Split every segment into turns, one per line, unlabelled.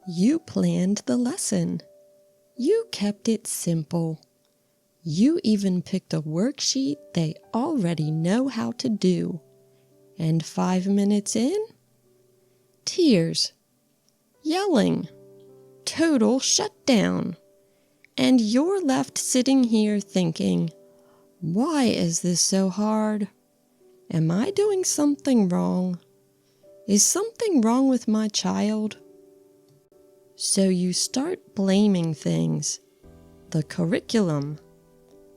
You planned the lesson. You kept it simple. You even picked a worksheet they already know how to do. And 5 minutes in? Tears. Yelling. Total shutdown. And you're left sitting here thinking, why is this so hard? Am I doing something wrong? Is something wrong with my child? So you start blaming things. The curriculum,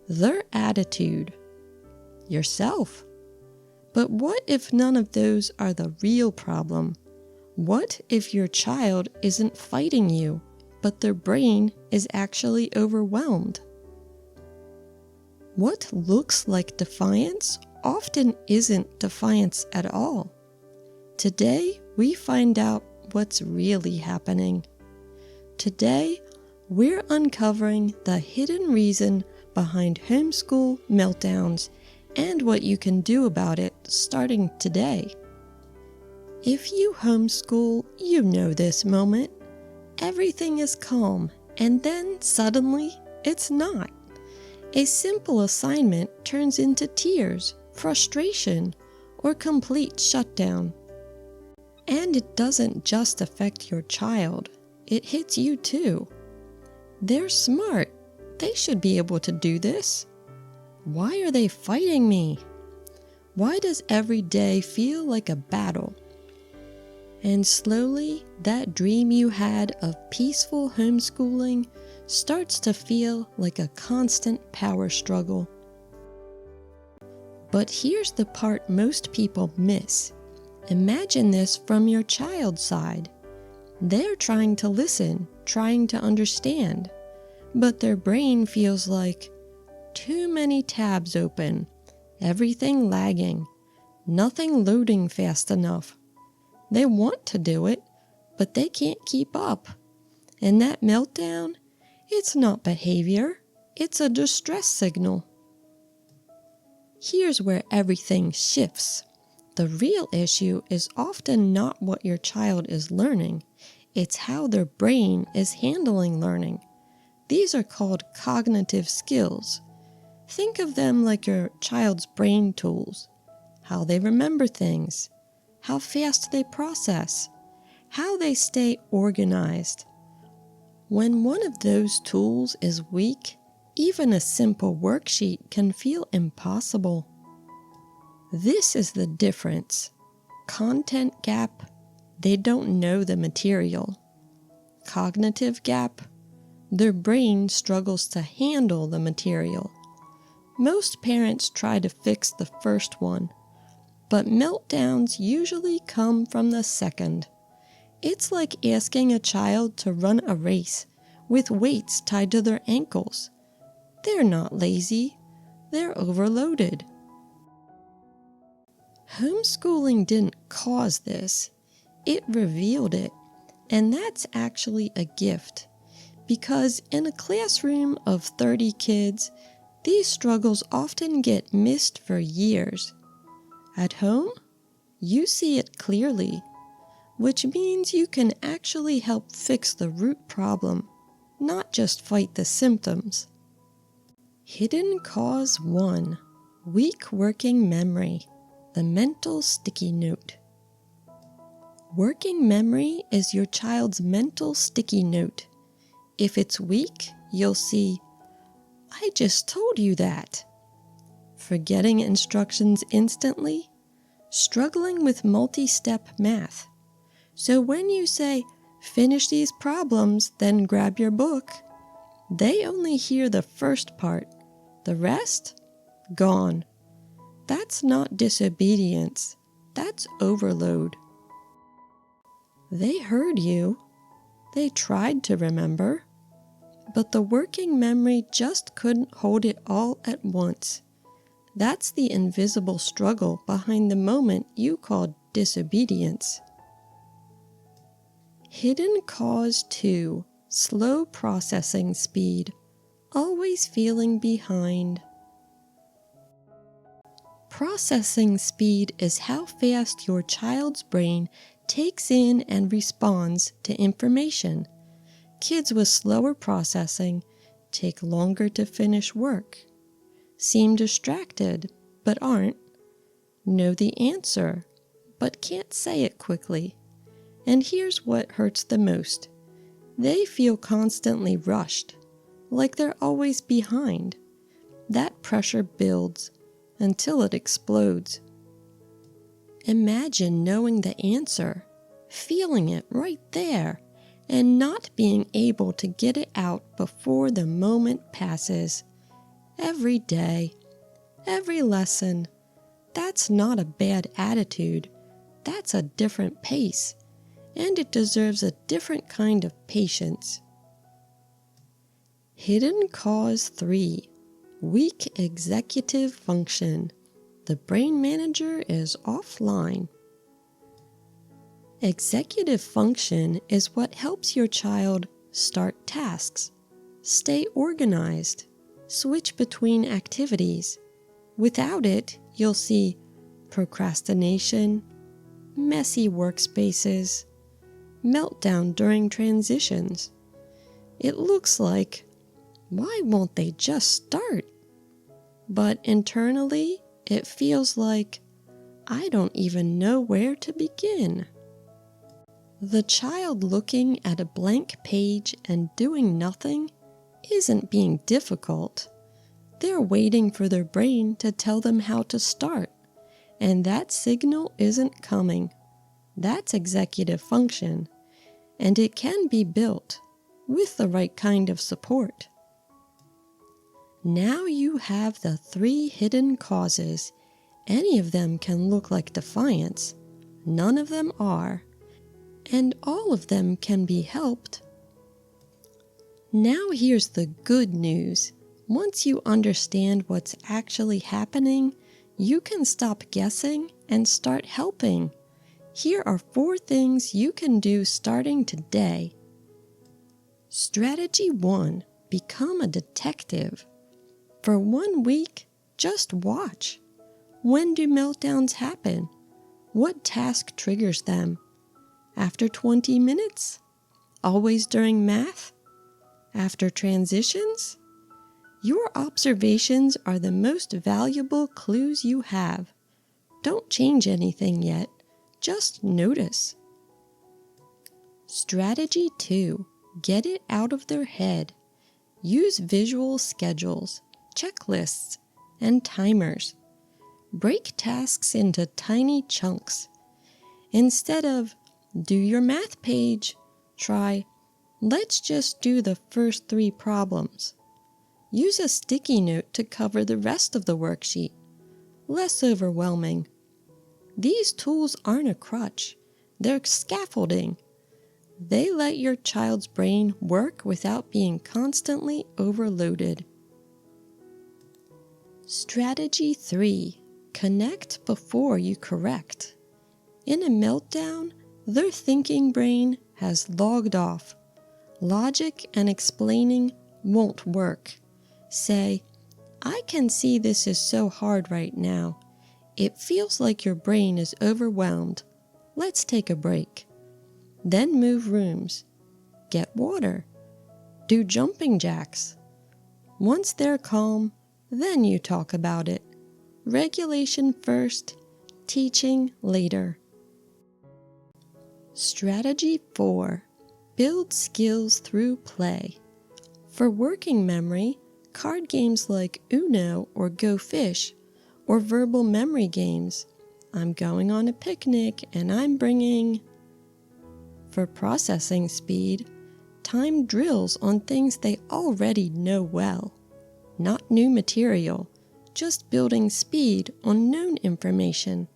their attitude, yourself. But what if none of those are the real problem? What if your child isn't fighting you, but their brain is actually overwhelmed? What looks like defiance often isn't defiance at all. Today, we find out what's really happening. Today, we're uncovering the hidden reason behind homeschool meltdowns and what you can do about it starting today. If you homeschool, you know this moment. Everything is calm, and then suddenly, it's not. A simple assignment turns into tears, frustration, or complete shutdown. And it doesn't just affect your child, it hits you too. They're smart. They should be able to do this. Why are they fighting me? Why does every day feel like a battle? And slowly, that dream you had of peaceful homeschooling starts to feel like a constant power struggle. But here's the part most people miss. Imagine this from your child's side. They're trying to listen, trying to understand, but their brain feels like too many tabs open, everything lagging, nothing loading fast enough. They want to do it, but they can't keep up. And that meltdown, it's not behavior, it's a distress signal. Here's where everything shifts. The real issue is often not what your child is learning, it's how their brain is handling learning. These are called cognitive skills. Think of them like your child's brain tools, how they remember things, how fast they process, how they stay organized. When one of those tools is weak, even a simple worksheet can feel impossible. This is the difference. Content gap, they don't know the material. Cognitive gap, their brain struggles to handle the material. Most parents try to fix the first one, but meltdowns usually come from the second. It's like asking a child to run a race with weights tied to their ankles. They're not lazy, they're overloaded. Homeschooling didn't cause this, it revealed it, and that's actually a gift, because in a classroom of 30 kids, these struggles often get missed for years. At home, you see it clearly, which means you can actually help fix the root problem, not just fight the symptoms. Hidden cause 1, weak working memory. The mental sticky note. Working memory is your child's mental sticky note. If it's weak, you'll see, I just told you that. Forgetting instructions instantly, struggling with multi-step math. So when you say, finish these problems, then grab your book, they only hear the first part. The rest? Gone. That's not disobedience, that's overload. They heard you, they tried to remember, but the working memory just couldn't hold it all at once. That's the invisible struggle behind the moment you called disobedience. Hidden cause 2, slow processing speed, always feeling behind. Processing speed is how fast your child's brain takes in and responds to information. Kids with slower processing take longer to finish work, seem distracted but aren't, know the answer but can't say it quickly. And here's what hurts the most. They feel constantly rushed, like they're always behind. That pressure builds until it explodes. Imagine knowing the answer, feeling it right there, and not being able to get it out before the moment passes. Every day, every lesson. That's not a bad attitude. That's a different pace, and it deserves a different kind of patience. Hidden cause 3. Weak executive function. The brain manager is offline. Executive function is what helps your child start tasks, stay organized, switch between activities. Without it, you'll see procrastination, messy workspaces, meltdown during transitions. It looks like, why won't they just start? But internally, it feels like, I don't even know where to begin. The child looking at a blank page and doing nothing isn't being difficult. They're waiting for their brain to tell them how to start, and that signal isn't coming. That's executive function, and it can be built with the right kind of support. Now you have the 3 hidden causes. Any of them can look like defiance. None of them are. And all of them can be helped. Now here's the good news. Once you understand what's actually happening, you can stop guessing and start helping. Here are 4 things you can do starting today. Strategy 1. Become a detective. For 1 week, just watch. When do meltdowns happen? What task triggers them? After 20 minutes? Always during math? After transitions? Your observations are the most valuable clues you have. Don't change anything yet. Just notice. Strategy 2. Get it out of their head. Use visual schedules, checklists, and timers. Break tasks into tiny chunks. Instead of, do your math page, try, let's just do the first 3 problems. Use a sticky note to cover the rest of the worksheet. Less overwhelming. These tools aren't a crutch. They're scaffolding. They let your child's brain work without being constantly overloaded. Strategy 3. Connect before you correct. In a meltdown, their thinking brain has logged off. Logic and explaining won't work. Say, I can see this is so hard right now. It feels like your brain is overwhelmed. Let's take a break. Then move rooms. Get water. Do jumping jacks. Once they're calm, then you talk about it. Regulation first, teaching later. Strategy 4. Build skills through play. For working memory, card games like Uno or Go Fish, or verbal memory games, I'm going on a picnic and I'm bringing. For processing speed, time drills on things they already know well. Not new material, just building speed on known information.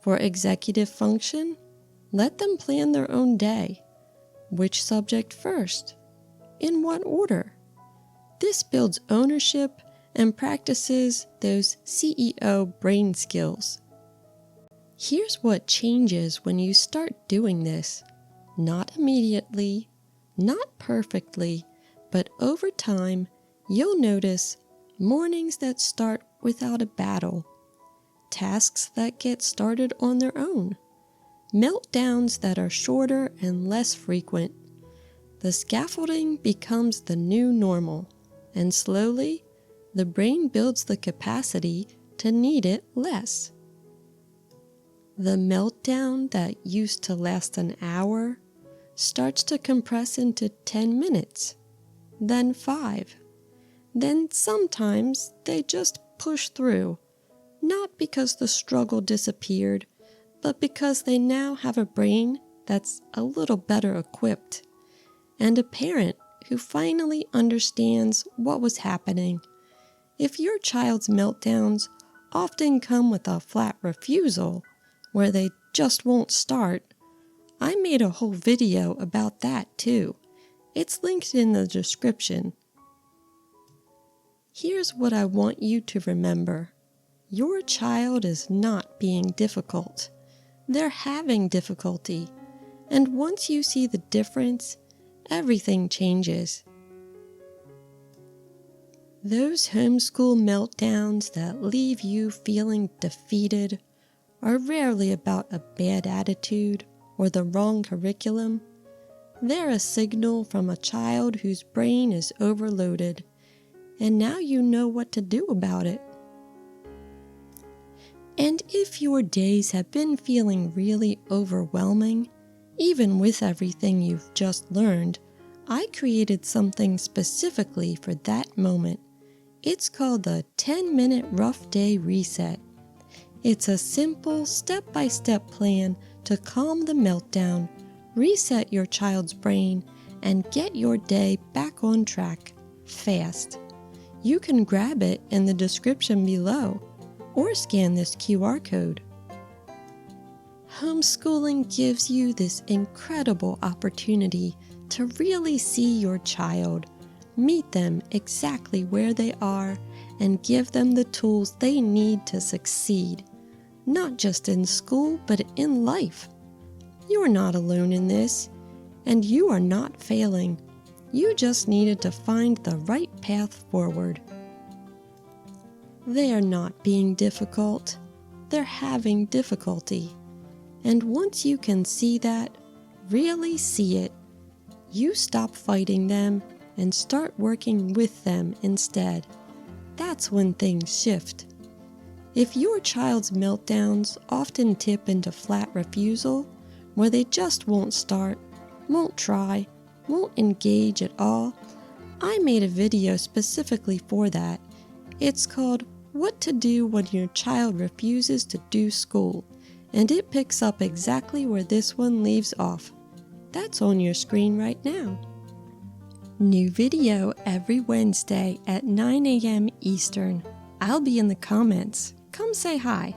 For executive function, let them plan their own day. Which subject first? In what order? This builds ownership and practices those CEO brain skills. Here's what changes when you start doing this. Not immediately, not perfectly, but over time, you'll notice mornings that start without a battle, tasks that get started on their own, meltdowns that are shorter and less frequent. The scaffolding becomes the new normal, and slowly, the brain builds the capacity to need it less. The meltdown that used to last an hour starts to compress into 10 minutes, then 5. Then sometimes they just push through, not because the struggle disappeared, but because they now have a brain that's a little better equipped, and a parent who finally understands what was happening. If your child's meltdowns often come with a flat refusal, where they just won't start, I made a whole video about that too. It's linked in the description. Here's what I want you to remember. Your child is not being difficult. They're having difficulty. And once you see the difference, everything changes. Those homeschool meltdowns that leave you feeling defeated are rarely about a bad attitude or the wrong curriculum. They're a signal from a child whose brain is overloaded, and now you know what to do about it. And if your days have been feeling really overwhelming, even with everything you've just learned, I created something specifically for that moment. It's called the 10-Minute Rough Day Reset. It's a simple step-by-step plan to calm the meltdown, reset your child's brain, and get your day back on track fast. You can grab it in the description below or scan this QR code. Homeschooling gives you this incredible opportunity to really see your child, meet them exactly where they are, and give them the tools they need to succeed, not just in school, but in life. You are not alone in this, and you are not failing. You just needed to find the right path forward. They are not being difficult. They're having difficulty. And once you can see that, really see it, you stop fighting them and start working with them instead. That's when things shift. If your child's meltdowns often tip into flat refusal, where they just won't start, won't try, won't engage at all, I made a video specifically for that. It's called What to Do When Your Child Refuses to Do School, and it picks up exactly where this one leaves off. That's on your screen right now. New video every Wednesday at 9 a.m. Eastern. I'll be in the comments. Come say hi.